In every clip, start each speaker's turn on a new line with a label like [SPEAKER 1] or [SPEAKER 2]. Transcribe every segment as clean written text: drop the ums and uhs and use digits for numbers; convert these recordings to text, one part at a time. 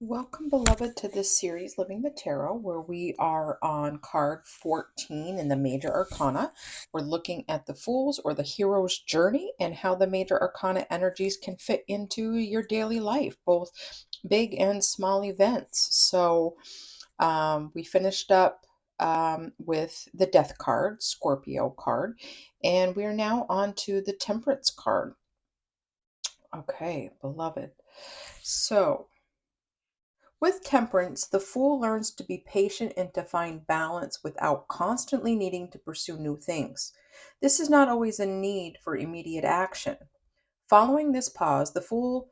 [SPEAKER 1] Welcome, beloved, to this series, Living the Tarot, where we are on card 14 in the Major Arcana. We're looking at the Fool's or the Hero's journey and how the Major Arcana energies can fit into your daily life, both big and small events. So we finished up with the Death card, Scorpio card, and we are now on to the Temperance card. Okay, beloved. So, with temperance, the fool learns to be patient and to find balance without constantly needing to pursue new things. This is not always a need for immediate action. Following this pause, the fool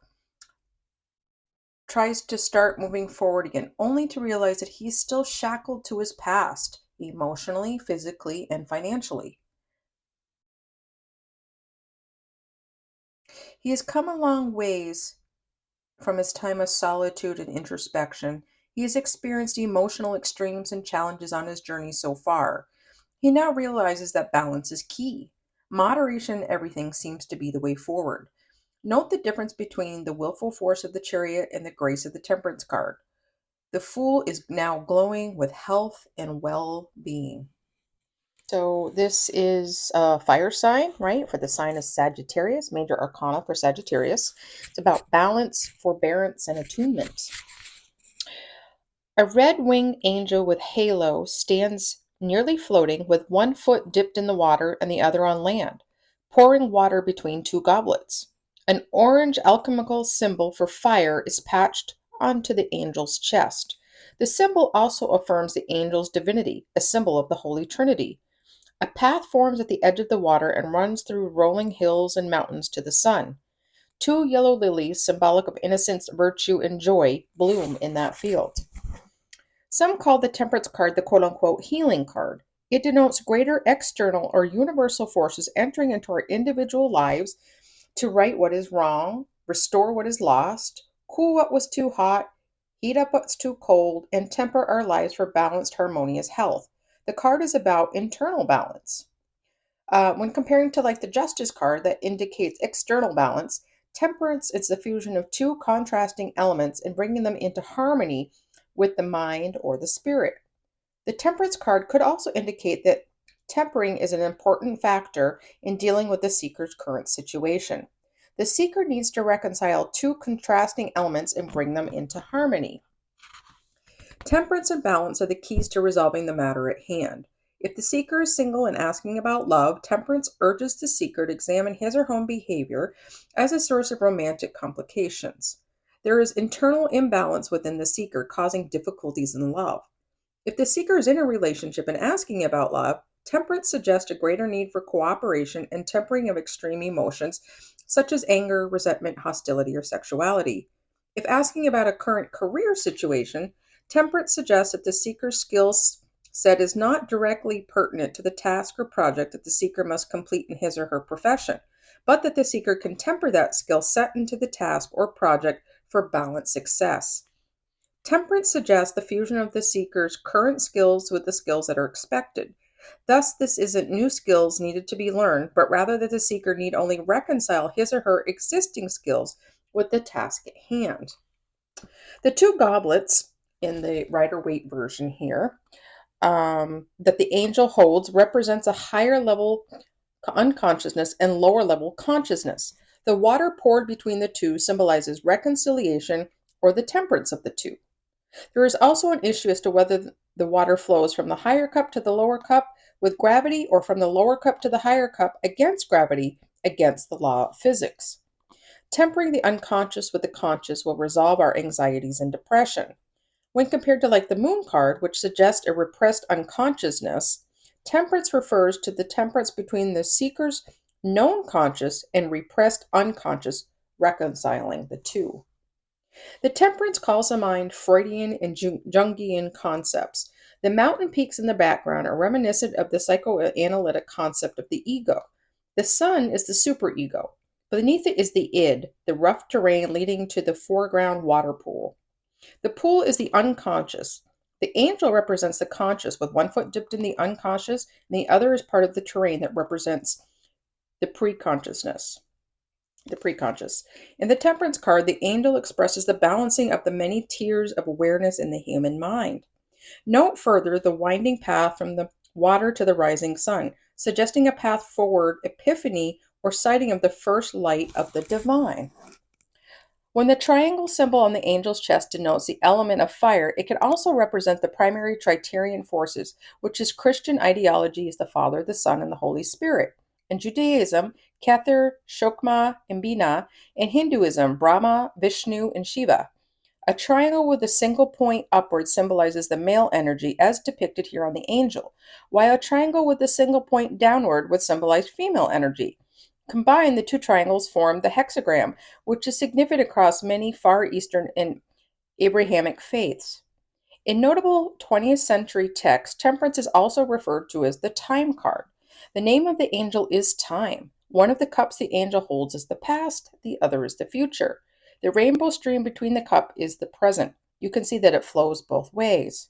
[SPEAKER 1] tries to start moving forward again, only to realize that he's still shackled to his past, emotionally, physically, and financially. He has come a long ways from his time of solitude and introspection. He has experienced emotional extremes and challenges on his journey so far. He now realizes that balance is key. Moderation in everything seems to be the way forward. Note the difference between the willful force of the chariot and the grace of the temperance card. The fool is now glowing with health and well being. So, this is a fire sign, right? For the sign of Sagittarius, Major Arcana for Sagittarius. It's about balance, forbearance, and attunement. A red-winged angel with halo stands nearly floating, with one foot dipped in the water and the other on land, pouring water between two goblets. An orange alchemical symbol for fire is patched onto the angel's chest. The symbol also affirms the angel's divinity, a symbol of the Holy Trinity. A path forms at the edge of the water and runs through rolling hills and mountains to the sun. Two yellow lilies, symbolic of innocence, virtue, and joy, bloom in that field. Some call the temperance card the quote unquote healing card. It denotes greater external or universal forces entering into our individual lives to right what is wrong, restore what is lost, cool what was too hot, heat up what's too cold, and temper our lives for balanced, harmonious health. The card is about internal balance. When comparing to like the justice card that indicates external balance, temperance is the fusion of two contrasting elements and bringing them into harmony with the mind or the spirit. The temperance card could also indicate that tempering is an important factor in dealing with the seeker's current situation. The seeker needs to reconcile two contrasting elements and bring them into harmony. Temperance and balance are the keys to resolving the matter at hand. If the seeker is single and asking about love, temperance urges the seeker to examine his or her own behavior as a source of romantic complications. There is internal imbalance within the seeker causing difficulties in love. If the seeker is in a relationship and asking about love, temperance suggests a greater need for cooperation and tempering of extreme emotions such as anger, resentment, hostility, or sexuality. If asking about a current career situation, temperance suggests that the seeker's skills set is not directly pertinent to the task or project that the seeker must complete in his or her profession, but that the seeker can temper that skill set into the task or project for balanced success. Temperance suggests the fusion of the seeker's current skills with the skills that are expected. Thus, this isn't new skills needed to be learned, but rather that the seeker need only reconcile his or her existing skills with the task at hand. The two goblets in the Rider-Waite version here that the angel holds represents a higher level unconsciousness and lower level consciousness. The water poured between the two symbolizes reconciliation or the temperance of the two. There is also an issue as to whether the water flows from the higher cup to the lower cup with gravity or from the lower cup to the higher cup against gravity, against the law of physics. Tempering the unconscious with the conscious will resolve our anxieties and depression. When compared to like the moon card, which suggests a repressed unconsciousness, temperance refers to the temperance between the seeker's known conscious and repressed unconscious, reconciling the two. The temperance calls to mind Freudian and Jungian concepts. The mountain peaks in the background are reminiscent of the psychoanalytic concept of the ego. The sun is the superego. Beneath it is the id, the rough terrain leading to the foreground water pool. The pool is the unconscious. The angel represents the conscious, with one foot dipped in the unconscious, and the other is part of the terrain that represents the preconsciousness. the preconscious. In the Temperance card, the angel expresses the balancing of the many tiers of awareness in the human mind. Note further the winding path from the water to the rising sun, suggesting a path forward, epiphany, or sighting of the first light of the divine. When the triangle symbol on the angel's chest denotes the element of fire, it can also represent the primary Tritarian forces, which is Christian ideology is the Father, the Son, and the Holy Spirit. In Judaism, Kether, Shokma, and Bina. In Hinduism, Brahma, Vishnu, and Shiva. A triangle with a single point upward symbolizes the male energy, as depicted here on the angel, while a triangle with a single point downward would symbolize female energy. Combined, the two triangles form the hexagram, which is significant across many Far Eastern and Abrahamic faiths. In notable 20th century texts, Temperance is also referred to as the Time card. The name of the angel is Time. One of the cups the angel holds is the past, the other is the future. The rainbow stream between the cup is the present. You can see that it flows both ways.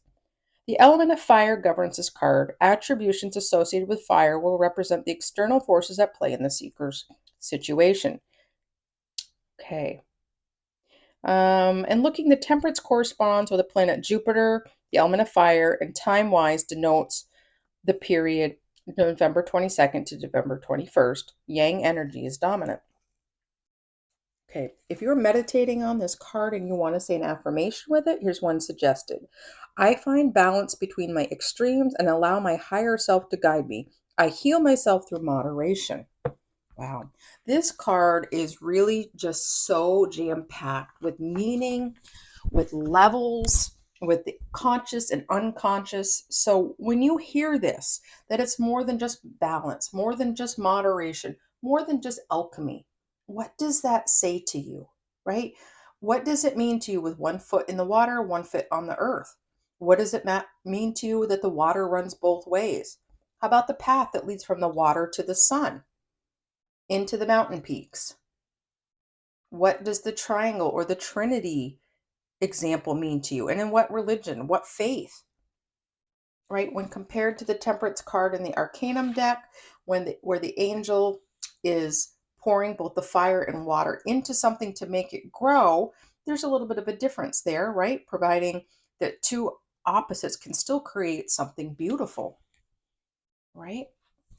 [SPEAKER 1] The element of fire governs this card. Attributions associated with fire will represent the external forces at play in the seeker's situation. Okay. And looking, the Temperance corresponds with the planet Jupiter, the element of fire, and time-wise denotes the period November 22nd to November 21st. Yang energy is dominant. Okay, if you're meditating on this card and you want to say an affirmation with it, here's one suggested. I find balance between my extremes and allow my higher self to guide me. I heal myself through moderation. Wow. This card is really just so jam-packed with meaning, with levels, with the conscious and unconscious. So when you hear this, that it's more than just balance, more than just moderation, more than just alchemy, what does that say to you, right? What does it mean to you with one foot in the water, one foot on the earth? What does it mean to you that the water runs both ways? How about the path that leads from the water to the sun, into the mountain peaks? What does the triangle or the Trinity example mean to you? And in what religion, what faith, right? When compared to the Temperance card in the Arcanum deck, where the angel is pouring both the fire and water into something to make it grow, there's a little bit of a difference there, right? Providing that two opposites can still create something beautiful, right?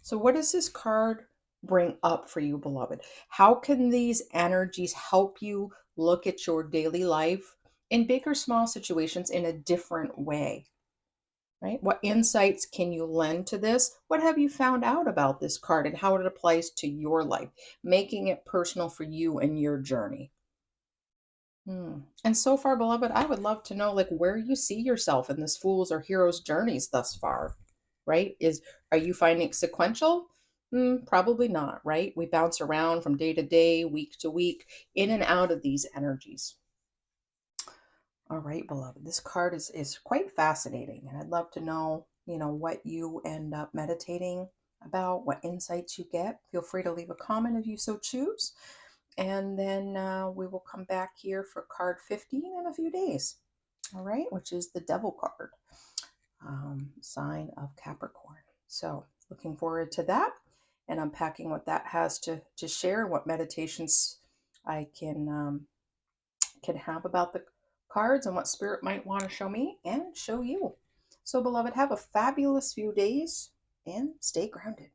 [SPEAKER 1] So what does this card bring up for you, beloved? How can these energies help you look at your daily life in big or small situations in a different way, right? What insights can you lend to this? What have you found out about this card and how it applies to your life, making it personal for you and your journey? And so far, beloved, I would love to know like where you see yourself in this fool's or hero's journeys thus far, right? Are you finding it sequential? Probably not, right? We bounce around from day to day, week to week, in and out of these energies. All right, beloved. This card is quite fascinating, and I'd love to know, what you end up meditating about, what insights you get. Feel free to leave a comment if you so choose. And then we will come back here for card 15 in a few days. All right, which is the Devil card, sign of Capricorn. So looking forward to that and unpacking what that has to share and what meditations I can have about the cards and what spirit might want to show me and show you. So beloved, have a fabulous few days and stay grounded.